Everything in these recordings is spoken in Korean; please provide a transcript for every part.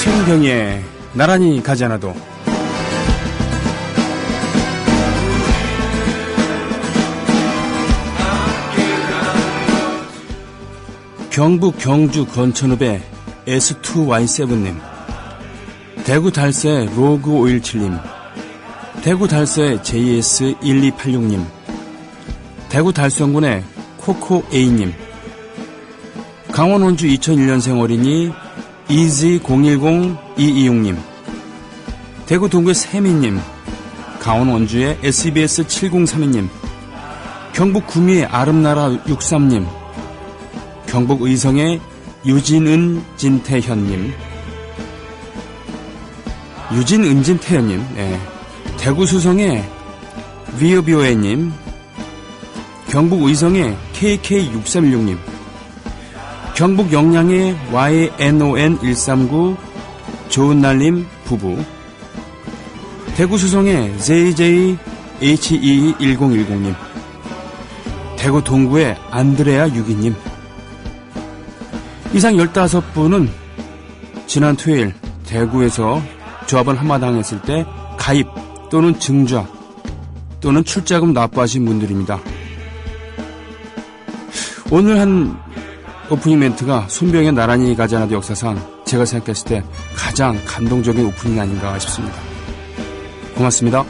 송병의 나란히 가지 않아도. 경북 경주 건천읍의 S2Y7님, 대구 달서의 로그517님, 대구 달서의 JS1286님, 대구 달성군의 코코A님, 강원 원주 2001년생 어린이 EZ010226님, 대구 동구의 세미님, 강원 원주의 SEBS 7032님, 경북 구미의 아름나라 63님, 경북 의성의 유진은 진태현님, 네. 대구 수성의 비오비오에님, 경북 의성의 KK6316님, 경북 영양의 YNON139 좋은날님 부부, 대구 수성의 JJHE1010님, 대구 동구의 안드레아 62님. 이상 15분은 지난 토요일 대구에서 조합원 한마당 했을 때 가입 또는 증자 또는 출자금 납부하신 분들입니다. 오늘 한 오프닝 멘트가 손병의 나란히 가지 않아도 역사상 제가 생각했을 때 가장 감동적인 오프닝이 아닌가 싶습니다. 고맙습니다.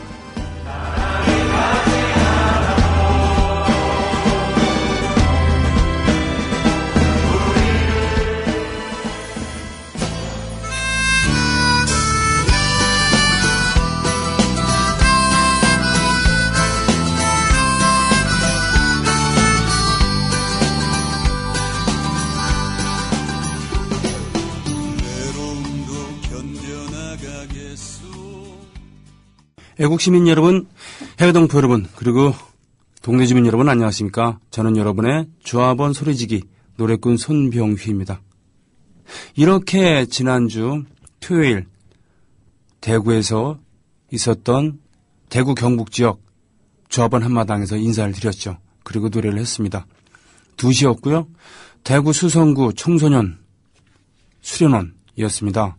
애국시민 여러분, 해외동포 여러분, 그리고 동네 주민 여러분 안녕하십니까? 저는 여러분의 조합원 소리지기 노래꾼 손병휘입니다. 이렇게 지난주 토요일 대구에서 있었던 대구 경북지역 조합원 한마당에서 인사를 드렸죠. 그리고 노래를 했습니다. 2시였고요. 대구 수성구 청소년 수련원이었습니다.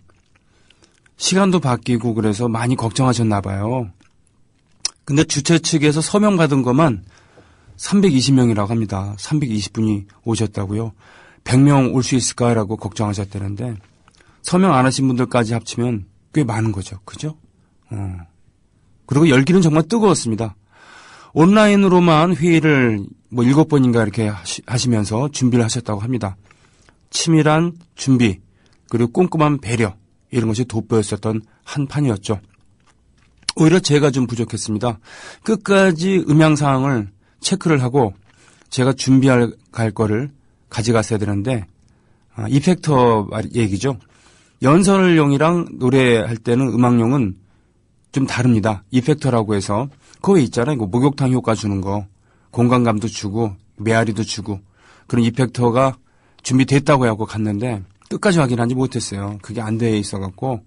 시간도 바뀌고 그래서 많이 걱정하셨나 봐요. 근데 주최 측에서 서명 받은 것만 320명이라고 합니다. 320분이 오셨다고요. 100명 올 수 있을까라고 걱정하셨다는데 서명 안 하신 분들까지 합치면 꽤 많은 거죠. 그죠? 그리고 열기는 정말 뜨거웠습니다. 온라인으로만 회의를 7번인가 이렇게 하시면서 준비를 하셨다고 합니다. 치밀한 준비 그리고 꼼꼼한 배려 이런 것이 돋보였었던 한 판이었죠. 오히려 제가 좀 부족했습니다. 끝까지 음향사항을 체크를 하고 제가 갈 거를 가져갔어야 되는데 이펙터 얘기죠. 연설용이랑 노래할 때는 음악용은 좀 다릅니다. 이펙터라고 해서 그거 왜 있잖아요. 목욕탕 효과 주는 거. 공간감도 주고 메아리도 주고 그런 이펙터가 준비됐다고 하고 갔는데 끝까지 확인하지 못했어요. 그게 안 돼 있어갖고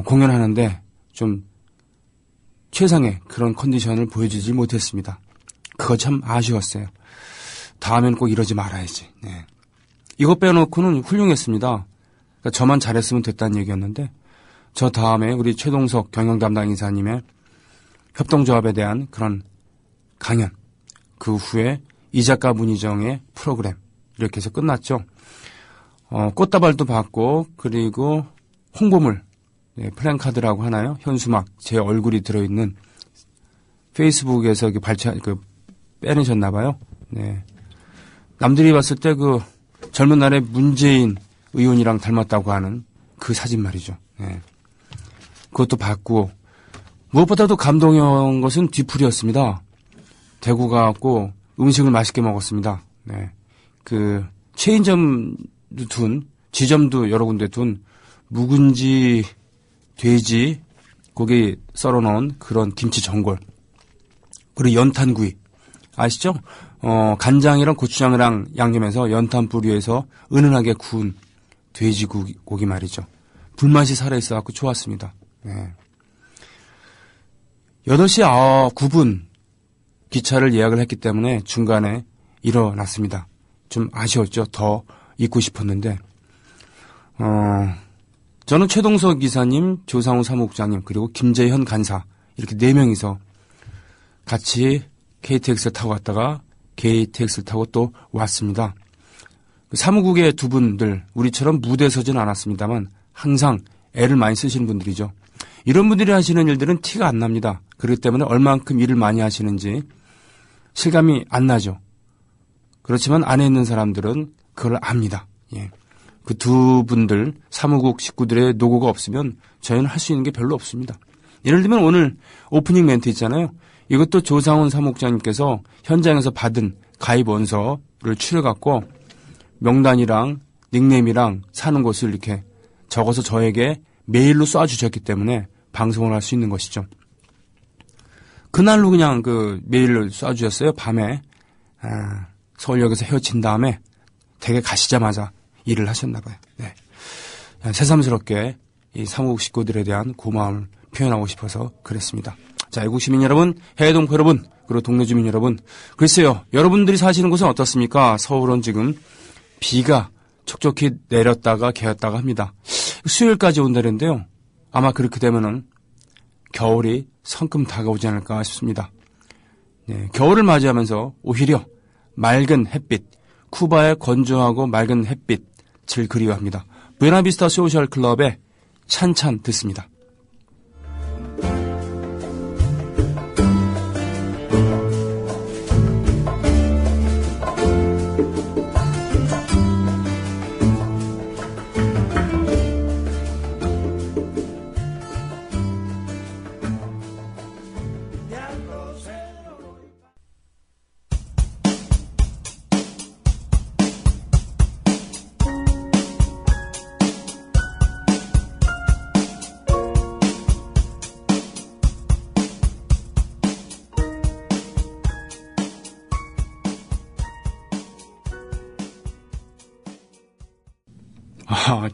공연하는데 좀 최상의 그런 컨디션을 보여주지 못했습니다. 그거 참 아쉬웠어요. 다음에는 꼭 이러지 말아야지. 네. 이거 빼놓고는 훌륭했습니다. 그러니까 저만 잘했으면 됐다는 얘기였는데 저 다음에 우리 최동석 경영담당 인사님의 협동조합에 대한 그런 강연, 그 후에 이작가 문희정의 프로그램 이렇게 해서 끝났죠. 꽃다발도 받고 그리고 홍보물, 네, 플랜카드라고 하나요? 현수막 제 얼굴이 들어있는 페이스북에서 빼내셨나 봐요. 네. 남들이 봤을 때 그 젊은 날에 문재인 의원이랑 닮았다고 하는 그 사진 말이죠. 네. 그것도 받고 무엇보다도 감동한 것은 뒤풀이였습니다. 대구 가고 음식을 맛있게 먹었습니다. 네. 그 체인점도 둔, 지점도 여러 군데 둔 묵은지 돼지 고기 썰어놓은 그런 김치 전골 그리고 연탄구이 아시죠? 간장이랑 고추장이랑 양념해서 연탄 뿌리에서 은은하게 구운 돼지고기 말이죠. 불맛이 살아있어갖고 좋았습니다. 네. 8시 9분 기차를 예약을 했기 때문에 중간에 일어났습니다. 좀 아쉬웠죠. 더 있고 싶었는데 저는 최동석 기사님, 조상우 사무국장님, 그리고 김재현 간사 이렇게 4명이서 같이 KTX를 타고 갔다가 KTX를 타고 또 왔습니다. 사무국의 두 분들 우리처럼 무대에 서진 않았습니다만 항상 애를 많이 쓰시는 분들이죠. 이런 분들이 하시는 일들은 티가 안 납니다. 그렇기 때문에 얼만큼 일을 많이 하시는지 실감이 안 나죠. 그렇지만 안에 있는 사람들은 그걸 압니다. 예. 그 두 분들 사무국 식구들의 노고가 없으면 저희는 할 수 있는 게 별로 없습니다. 예를 들면 오늘 오프닝 멘트 있잖아요. 이것도 조상훈 사무국장님께서 현장에서 받은 가입 원서를 추려갖고 명단이랑 닉네임이랑 사는 곳을 이렇게 적어서 저에게 메일로 쏴주셨기 때문에 방송을 할 수 있는 것이죠. 그날로 그냥 그 메일을 쏴주셨어요. 밤에 서울역에서 헤어진 다음에 댁에 가시자마자 일을 하셨나 봐요. 네. 새삼스럽게 이 사무국 식구들에 대한 고마움을 표현하고 싶어서 그랬습니다. 자, 애국 시민 여러분, 해외 동포 여러분, 그리고 동네 주민 여러분, 글쎄요, 여러분들이 사시는 곳은 어떻습니까? 서울은 지금 비가 촉촉히 내렸다가 개었다가 합니다. 수요일까지 온다는데요. 아마 그렇게 되면은 겨울이 성큼 다가오지 않을까 싶습니다. 네, 겨울을 맞이하면서 오히려 맑은 햇빛, 쿠바의 건조하고 맑은 햇빛을 그리워합니다. 부에나비스타 소셜 클럽의 찬찬 듣습니다.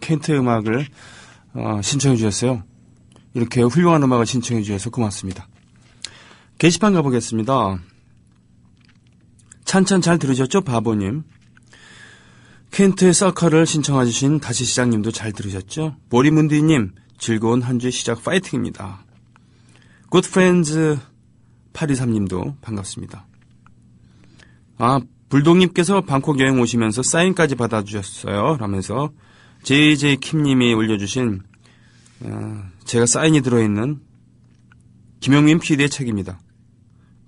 켄트 음악을 신청해 주셨어요. 이렇게 훌륭한 음악을 신청해 주셔서 고맙습니다. 게시판 가보겠습니다. 찬찬 잘 들으셨죠? 바보님. 켄트의 서커를 신청해 주신 다시 시장님도 잘 들으셨죠? 보리문디님 즐거운 한 주의 시작 파이팅입니다. 굿프렌즈 823님도 반갑습니다. 불독님께서 방콕 여행 오시면서 사인까지 받아주셨어요. 라면서 JJ 킴님이 올려주신 제가 사인이 들어있는 김영민 PD의 책입니다.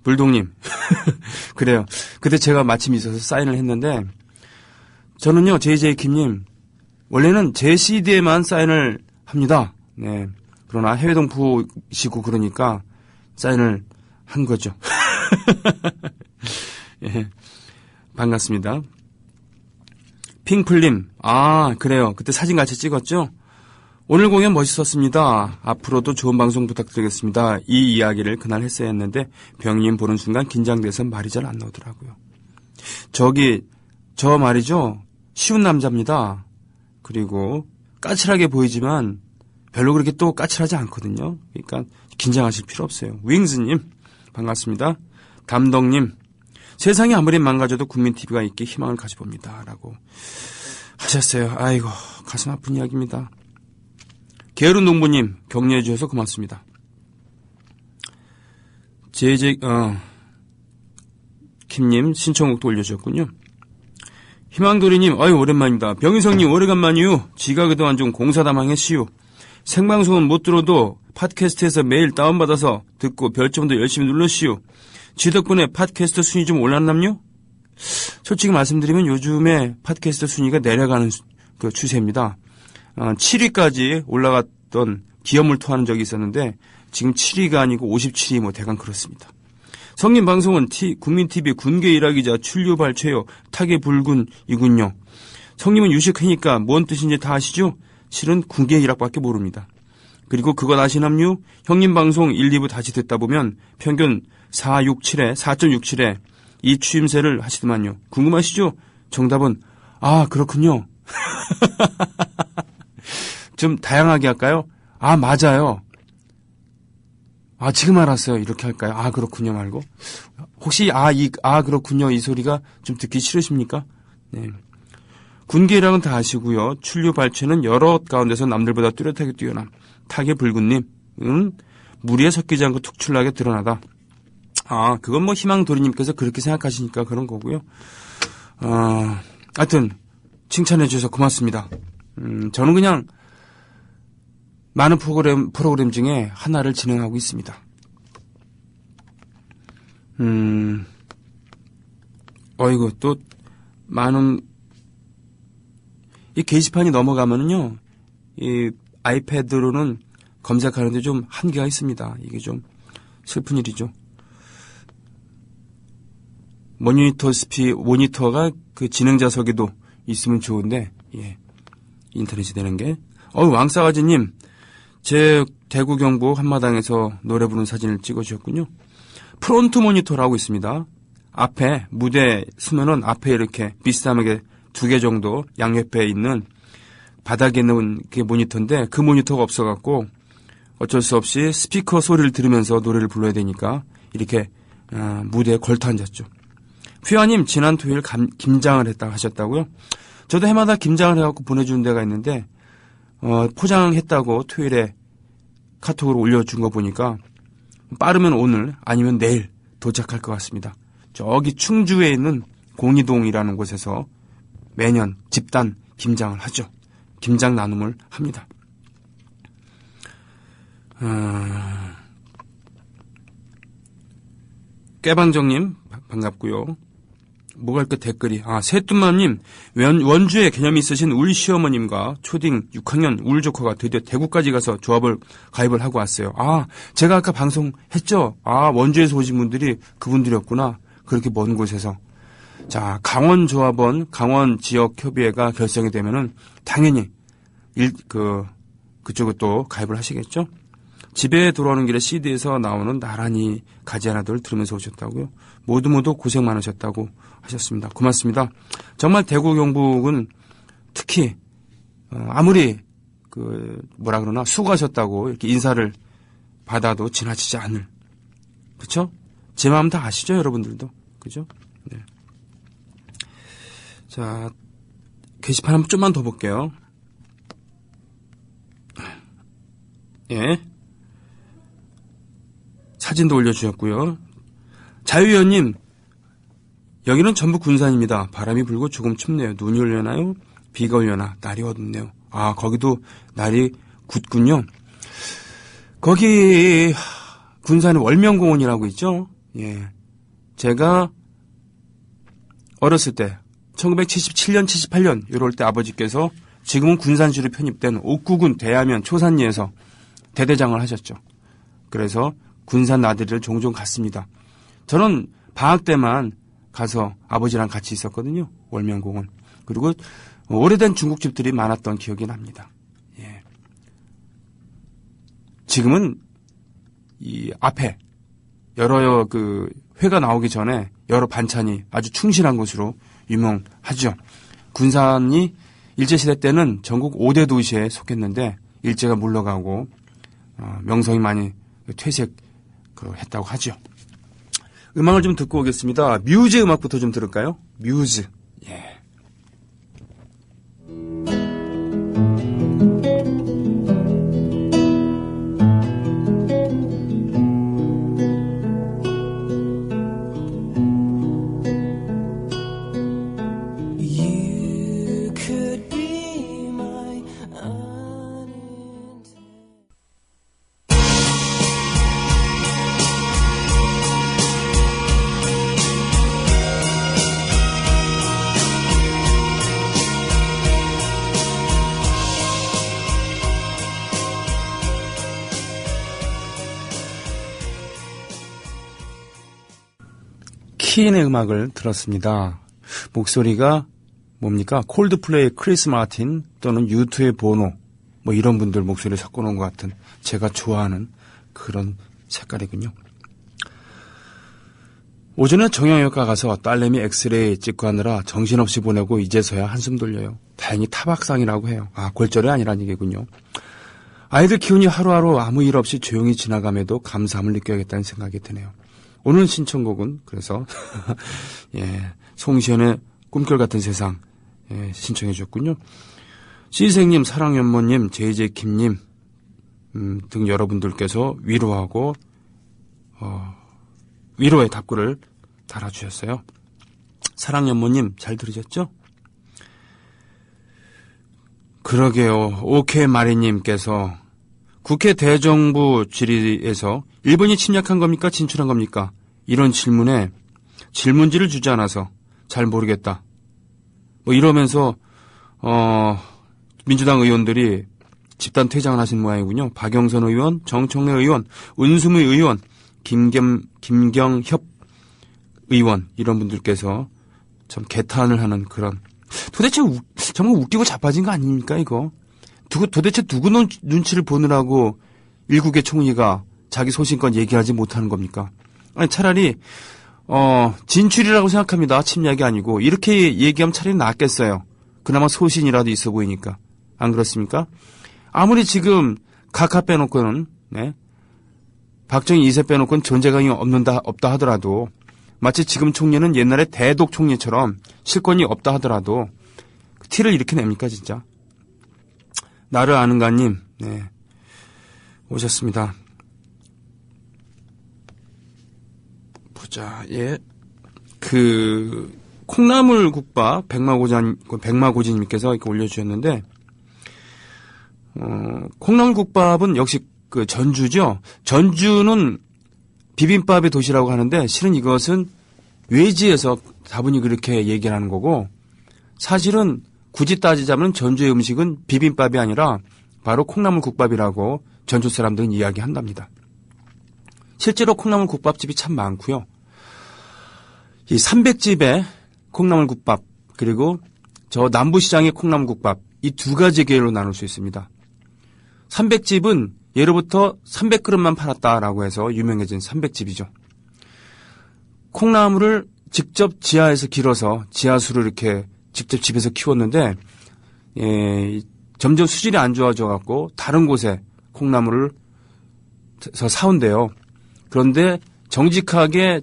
불독님 그래요. 그때 제가 마침 있어서 사인을 했는데 저는요 JJ 킴님 원래는 제 CD에만 사인을 합니다. 네. 그러나 해외 동포시고 그러니까 사인을 한 거죠. 예. 반갑습니다. 핑플님, 그래요. 그때 사진 같이 찍었죠? 오늘 공연 멋있었습니다. 앞으로도 좋은 방송 부탁드리겠습니다. 이 이야기를 그날 했어야 했는데 병님 보는 순간 긴장돼서 말이 잘 안 나오더라고요. 저 말이죠. 쉬운 남자입니다. 그리고 까칠하게 보이지만 별로 그렇게 또 까칠하지 않거든요. 그러니까 긴장하실 필요 없어요. 윙즈님, 반갑습니다. 담덕님, 세상이 아무리 망가져도 국민TV가 있게 희망을 가져봅니다. 라고 하셨어요. 아이고, 가슴 아픈 이야기입니다. 게으른 농부님, 격려해 주셔서 고맙습니다. 김님, 신청곡도 올려주셨군요. 희망도리님, 오랜만입니다. 병희성님, 오래간만이요. 지가 그동안 좀 공사다망했시요. 생방송은 못 들어도 팟캐스트에서 매일 다운받아서 듣고 별점도 열심히 눌렀시요. 지 덕분에 팟캐스트 순위 좀 올랐남요? 솔직히 말씀드리면 요즘에 팟캐스트 순위가 내려가는 그 추세입니다. 7위까지 올라갔던 기염을 토하는 적이 있었는데 지금 7위가 아니고 57위 대강 그렇습니다. 성님 방송은 국민TV 군계 일하기자 출류발 최요 타계 불군이군요. 성님은 유식하니까 뭔 뜻인지 다 아시죠? 실은 군계 일학밖에 모릅니다. 그리고 그것 아시남요? 형님 방송 1, 2부 다시 듣다 보면 평균 4.67에 이 추임새를 하시더만요. 궁금하시죠? 정답은 그렇군요. 좀 다양하게 할까요? 맞아요. 지금 알았어요. 이렇게 할까요? 그렇군요 말고. 혹시 그렇군요 이 소리가 좀 듣기 싫으십니까? 네. 군기량은 다 아시고요. 출류 발취는 여러 가운데서 남들보다 뚜렷하게 뛰어남. 타계 불군님은 무리에 섞이지 않고 특출나게 드러나다. 아, 그건 뭐 희망도리님께서 그렇게 생각하시니까 그런 거고요. 하여튼 칭찬해 주셔서 고맙습니다. 저는 그냥 많은 프로그램 중에 하나를 진행하고 있습니다. 어이구, 또 많은 이 게시판이 넘어가면은요, 이 아이패드로는 검색하는데 좀 한계가 있습니다. 이게 좀 슬픈 일이죠. 모니터가 그 진행자석에도 있으면 좋은데, 예, 인터넷이 되는 게. 왕싸가지님, 제 대구 경북 한마당에서 노래 부르는 사진을 찍어주셨군요. 프론트 모니터라고 있습니다. 앞에 무대 서면은 앞에 이렇게 비스듬하게 2개 정도 양옆에 있는 바닥에 있는 게 모니터인데 그 모니터가 없어갖고 어쩔 수 없이 스피커 소리를 들으면서 노래를 불러야 되니까 이렇게 무대에 걸터 앉았죠. 휘하님 지난 토요일 김장을 했다 하셨다고요? 저도 해마다 김장을 해갖고 보내주는 데가 있는데 포장했다고 토요일에 카톡으로 올려준 거 보니까 빠르면 오늘 아니면 내일 도착할 것 같습니다. 저기 충주에 있는 공이동이라는 곳에서 매년 집단 김장을 하죠. 김장 나눔을 합니다. 깨방정님 반갑고요. 뭐가 이렇게 댓글이 새뚜맘님 원주에 개념이 있으신 울 시어머님과 초딩 6학년 울 조커가 드디어 대구까지 가서 조합을 가입을 하고 왔어요. 제가 아까 방송했죠. 원주에서 오신 분들이 그분들이었구나. 그렇게 먼 곳에서. 자, 강원조합원 강원지역협의회가 결성이 되면은 당연히 그쪽에 또 가입을 하시겠죠. 집에 돌아오는 길에 CD에서 나오는 나란히 가지 하나들 들으면서 오셨다고요. 모두 고생 많으셨다고 하셨습니다. 고맙습니다. 정말 대구 경북은 특히 아무리 수고하셨다고 이렇게 인사를 받아도 지나치지 않을. 그렇죠? 제 마음 다 아시죠, 여러분들도. 그죠? 네. 자, 게시판 한번 좀만 더 볼게요. 예. 사진도 올려주셨고요. 자유위원님, 여기는 전북 군산입니다. 바람이 불고 조금 춥네요. 눈이 올려나요? 비가 올려나? 날이 어둡네요. 거기도 날이 굳군요. 거기 군산에 월명공원이라고 있죠. 예, 제가 어렸을 때 1977년, 78년 이럴 때 아버지께서 지금은 군산시로 편입된 옥구군 대야면 초산리에서 대대장을 하셨죠. 그래서 군산 나들이를 종종 갔습니다. 저는 방학 때만 가서 아버지랑 같이 있었거든요. 월명공원. 그리고 오래된 중국집들이 많았던 기억이 납니다. 예. 지금은 이 앞에 여러 회가 나오기 전에 여러 반찬이 아주 충실한 곳으로 유명하죠. 군산이 일제시대 때는 전국 5대 도시에 속했는데 일제가 물러가고 명성이 많이 퇴색했다고 하죠. 음악을 좀 듣고 오겠습니다. 뮤즈 음악부터 좀 들을까요? 뮤즈. 예. 키인의 음악을 들었습니다. 목소리가 뭡니까? 콜드플레이의 크리스 마틴 또는 U2의 보노 뭐 이런 분들 목소리를 섞어놓은 것 같은 제가 좋아하는 그런 색깔이군요. 오전에 정형외과 가서 딸내미 엑스레이 찍고 하느라 정신없이 보내고 이제서야 한숨 돌려요. 다행히 타박상이라고 해요. 골절이 아니란 얘기군요. 아이들 키우니 하루하루 아무 일 없이 조용히 지나감에도 감사함을 느껴야겠다는 생각이 드네요. 오늘 신청곡은 그래서 예, 송시현의 꿈결 같은 세상 예, 신청해 주셨군요. 시생님, 사랑연모님, JJ킴님 등 여러분들께서 위로하고 위로의 답글을 달아주셨어요. 사랑연모님 잘 들으셨죠? 그러게요. 오케이 마리님께서 국회 대정부 질의에서 일본이 침략한 겁니까? 진출한 겁니까? 이런 질문에 질문지를 주지 않아서 잘 모르겠다. 뭐 이러면서 민주당 의원들이 집단 퇴장을 하신 모양이군요. 박영선 의원, 정청래 의원, 은수미 의원, 김경협 의원 이런 분들께서 참 개탄을 하는 그런 도대체 정말 웃기고 자빠진 거 아닙니까 이거? 도대체 누구 눈치를 보느라고 일국의 총리가 자기 소신껏 얘기하지 못하는 겁니까? 아니 차라리 진출이라고 생각합니다. 침략이 아니고 이렇게 얘기하면 차라리 낫겠어요. 그나마 소신이라도 있어 보이니까. 안 그렇습니까? 아무리 지금 각하 빼놓고는 박정희 2세 빼놓고는 존재감이 없다 하더라도 마치 지금 총리는 옛날에 대독 총리처럼 실권이 없다 하더라도 티를 이렇게 냅니까 진짜? 나를 아는가님 오셨습니다. 보자. 예. 콩나물국밥 백마고진님께서 이렇게 올려주셨는데 콩나물국밥은 역시 그 전주죠. 전주는 비빔밥의 도시라고 하는데 실은 이것은 외지에서 다분히 그렇게 얘기를 하는 거고 사실은 굳이 따지자면 전주의 음식은 비빔밥이 아니라 바로 콩나물국밥이라고 전주 사람들은 이야기한답니다. 실제로 콩나물국밥집이 참 많고요. 이 삼백집의 콩나물국밥 그리고 저 남부시장의 콩나물국밥 이 두 가지 계열로 나눌 수 있습니다. 삼백집은 예로부터 300그릇만 팔았다라고 해서 유명해진 삼백집이죠. 콩나물을 직접 지하에서 길어서 지하수를 이렇게 직접 집에서 키웠는데 점점 수질이 안 좋아져 갖고 다른 곳에 콩나물을 사온대요. 그런데 정직하게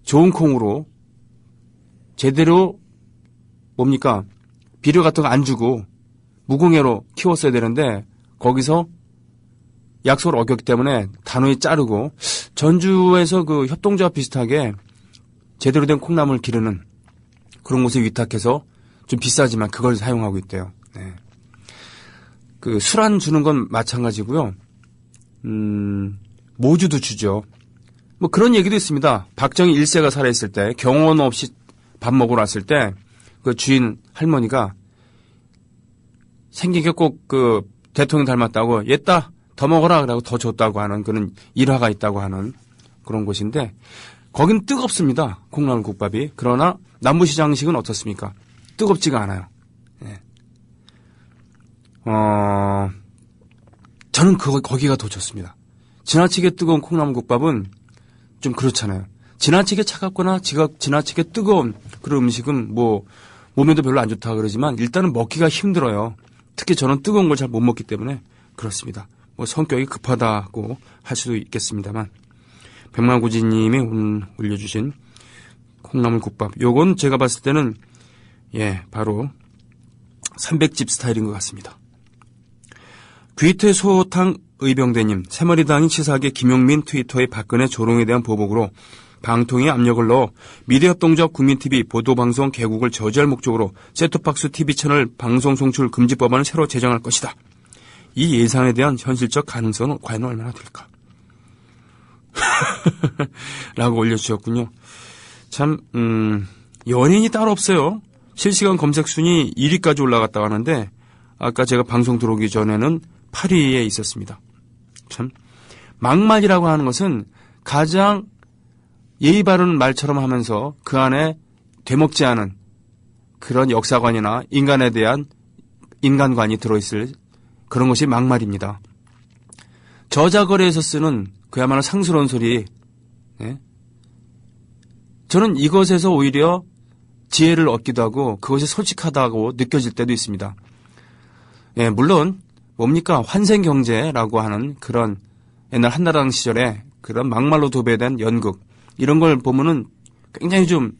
좋은 콩으로 제대로 뭡니까? 비료 같은 거 안 주고 무공해로 키웠어야 되는데 거기서 약속을 어겼기 때문에 단호히 자르고 전주에서 그 협동조합 비슷하게 제대로 된 콩나물 기르는 그런 곳에 위탁해서 좀 비싸지만 그걸 사용하고 있대요. 네. 그 술안 주는 건 마찬가지고요. 모주도 주죠. 뭐 그런 얘기도 있습니다. 박정희 1세가 살아있을 때 경호원 없이 밥 먹으러 왔을 때 그 주인 할머니가 생긴 게 꼭 그 대통령 닮았다고 얘따 더 먹어라 그러고 더 줬다고 하는 그런 일화가 있다고 하는 그런 곳인데 거긴 뜨겁습니다. 콩나물국밥이. 그러나 남부시장식은 어떻습니까? 뜨겁지가 않아요. 네. 저는 거기가 더 좋습니다. 지나치게 뜨거운 콩나물국밥은 좀 그렇잖아요. 지나치게 차갑거나 지나치게 뜨거운 그런 음식은 뭐 몸에도 별로 안 좋다 그러지만 일단은 먹기가 힘들어요. 특히 저는 뜨거운 걸 잘 못 먹기 때문에 그렇습니다. 뭐 성격이 급하다고 할 수도 있겠습니다만 백만구지님이 올려주신 콩나물국밥 요건 제가 봤을 때는 바로 300집 스타일인 것 같습니다. 귀태소탕 의병대님 새머리당이 치사하게 김용민 트위터의 박근혜 조롱에 대한 보복으로 방통위에 압력을 넣어 미래협동조합 국민TV 보도방송 개국을 저지할 목적으로 셋톱박스 TV채널 방송 송출 금지 법안을 새로 제정할 것이다. 이 예산에 대한 현실적 가능성은 과연 얼마나 될까? 라고 올려주셨군요. 참 연인이 따로 없어요. 실시간 검색 순위 1위까지 올라갔다고 하는데 아까 제가 방송 들어오기 전에는 8위에 있었습니다. 참 막말이라고 하는 것은 가장 예의 바른 말처럼 하면서 그 안에 되먹지 않은 그런 역사관이나 인간에 대한 인간관이 들어있을 그런 것이 막말입니다. 저자거리에서 쓰는 그야말로 상스러운 소리. 저는 이것에서 오히려 지혜를 얻기도 하고 그것이 솔직하다고 느껴질 때도 있습니다. 물론 뭡니까 환생경제라고 하는 그런 옛날 한나라당 시절에 그런 막말로 도배된 연극 이런 걸 보면은 굉장히 좀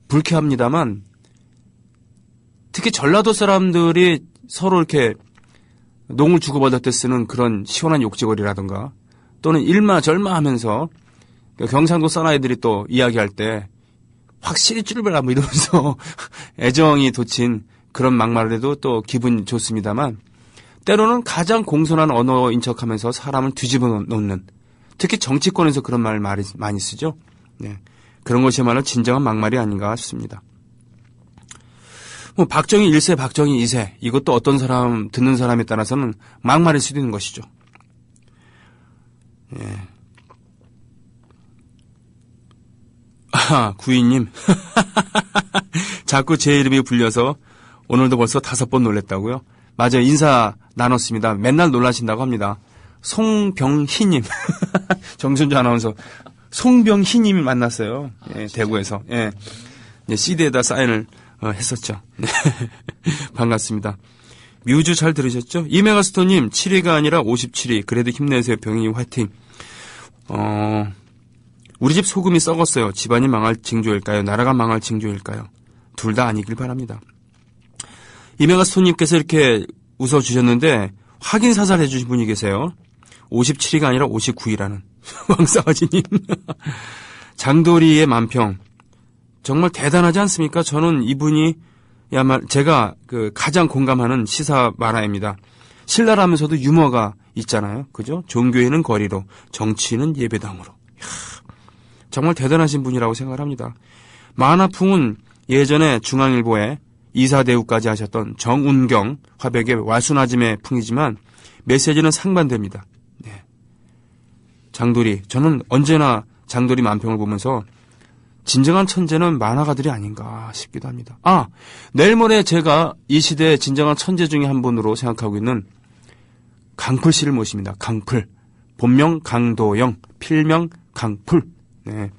불쾌합니다만 특히 전라도 사람들이 서로 이렇게 농을 주고받을 때 쓰는 그런 시원한 욕지거리라든가 또는 일마절마 하면서 경상도 사나이들이 또 이야기할 때 확실히 쭈르베라 뭐 이러면서 애정이 돋친 그런 막말을 해도 또 기분 좋습니다만 때로는 가장 공손한 언어인 척하면서 사람을 뒤집어 놓는 특히 정치권에서 그런 말 많이 쓰죠. 네. 그런 것이야말로 진정한 막말이 아닌가 싶습니다. 뭐 박정희 1세, 박정희 2세 이것도 어떤 사람 듣는 사람에 따라서는 막말일 수도 있는 것이죠. 예. 구이님 자꾸 제 이름이 불려서 오늘도 벌써 5번 놀랬다고요? 맞아요. 인사 나눴습니다. 맨날 놀라신다고 합니다. 송병희님 정순주 아나운서 송병희님이 만났어요. 예, 대구에서. 예. CD에다 사인을 했었죠. 반갑습니다. 뮤즈 잘 들으셨죠? 이메가스토님 7위가 아니라 57위. 그래도 힘내세요. 병희님 화이팅. 우리 집 소금이 썩었어요. 집안이 망할 징조일까요? 나라가 망할 징조일까요? 둘 다 아니길 바랍니다. 이메가스토님께서 이렇게 웃어주셨는데 확인 사살 해주신 분이 계세요. 57위가 아니라 59위라는 왕싸가지님. 장도리의 만평. 정말 대단하지 않습니까? 저는 이분이 제가 가장 공감하는 시사 만화입니다. 신랄하면서도 유머가 있잖아요. 그죠? 종교인은 거리로, 정치인은 예배당으로. 정말 대단하신 분이라고 생각을 합니다. 만화풍은 예전에 중앙일보에 이사대우까지 하셨던 정운경 화백의 왈순아짐의 풍이지만 메시지는 상반됩니다. 네. 장도리, 저는 언제나 장도리 만평을 보면서 진정한 천재는 만화가들이 아닌가 싶기도 합니다. 내일 모레 제가 이 시대의 진정한 천재 중에 한 분으로 생각하고 있는 강풀 씨를 모십니다. 강풀. 본명 강도영, 필명 강풀. 네.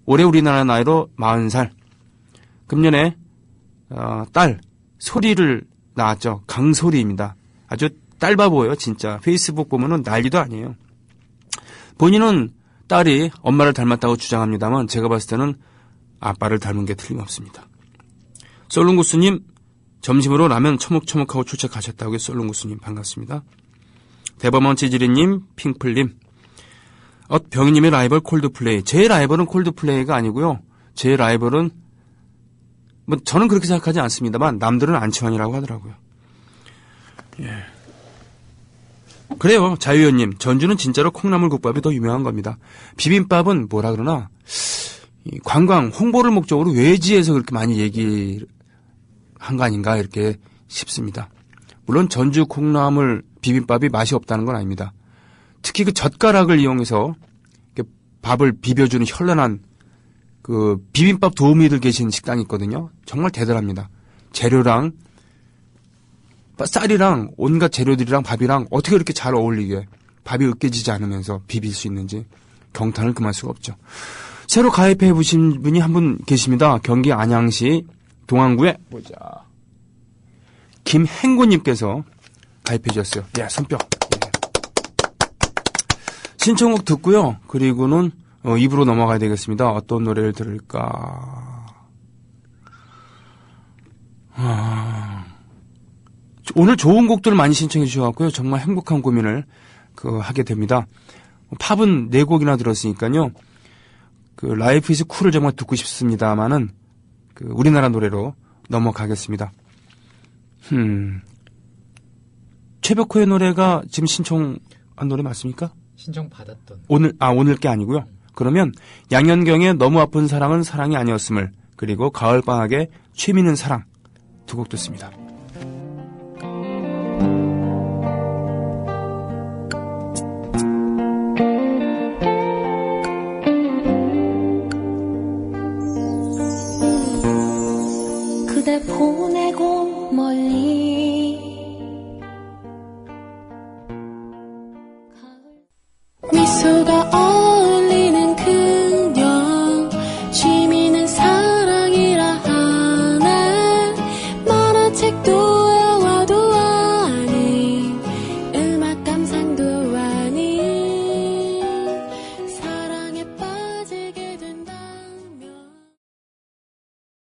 올해 우리나라 나이로 40살. 금년에 딸 소리를 낳았죠. 강소리입니다. 아주 딸바보예요. 진짜. 페이스북 보면은 난리도 아니에요. 본인은 딸이 엄마를 닮았다고 주장합니다만 제가 봤을 때는 아빠를 닮은 게 틀림없습니다. 솔롱구스님 점심으로 라면 처먹처먹하고 출첵하셨다고요. 솔롱구스님 반갑습니다. 대범한 찌질이님 핑플님 병희님의 라이벌 콜드플레이. 제 라이벌은 콜드플레이가 아니고요. 제 라이벌은 저는 그렇게 생각하지 않습니다만 남들은 안치환이라고 하더라고요. 예. 그래요. 자유연님 전주는 진짜로 콩나물국밥이 더 유명한 겁니다. 비빔밥은 뭐라 그러나 관광 홍보를 목적으로 외지에서 그렇게 많이 얘기한 거 아닌가 이렇게 싶습니다. 물론 전주 콩나물 비빔밥이 맛이 없다는 건 아닙니다. 특히 그 젓가락을 이용해서 밥을 비벼주는 현란한 그 비빔밥 도우미들 계신 식당이 있거든요. 정말 대단합니다. 재료랑 쌀이랑 온갖 재료들이랑 밥이랑 어떻게 그렇게 잘 어울리게 밥이 으깨지지 않으면서 비빌 수 있는지 경탄을 금할 수가 없죠. 새로 가입해 보신 분이 한 분 계십니다. 경기 안양시 동안구에 김행구님께서 가입해 주셨어요. 예, 손뼉. 예. 신청곡 듣고요. 그리고는 입으로 넘어가야 되겠습니다. 어떤 노래를 들을까? 오늘 좋은 곡들을 많이 신청해 주셔갖고요. 정말 행복한 고민을 하게 됩니다. 팝은 4곡이나 들었으니까요. 라이프 이즈 쿨을 정말 듣고 싶습니다만은 우리나라 노래로 넘어가겠습니다. 최백호의 노래가 지금 신청한 노래 맞습니까? 신청 받았던. 오늘 게 아니고요. 그러면 양현경의 너무 아픈 사랑은 사랑이 아니었음을 그리고 가을방학의 취미는 사랑 두 곡 듣습니다. 그대 보내고 멀리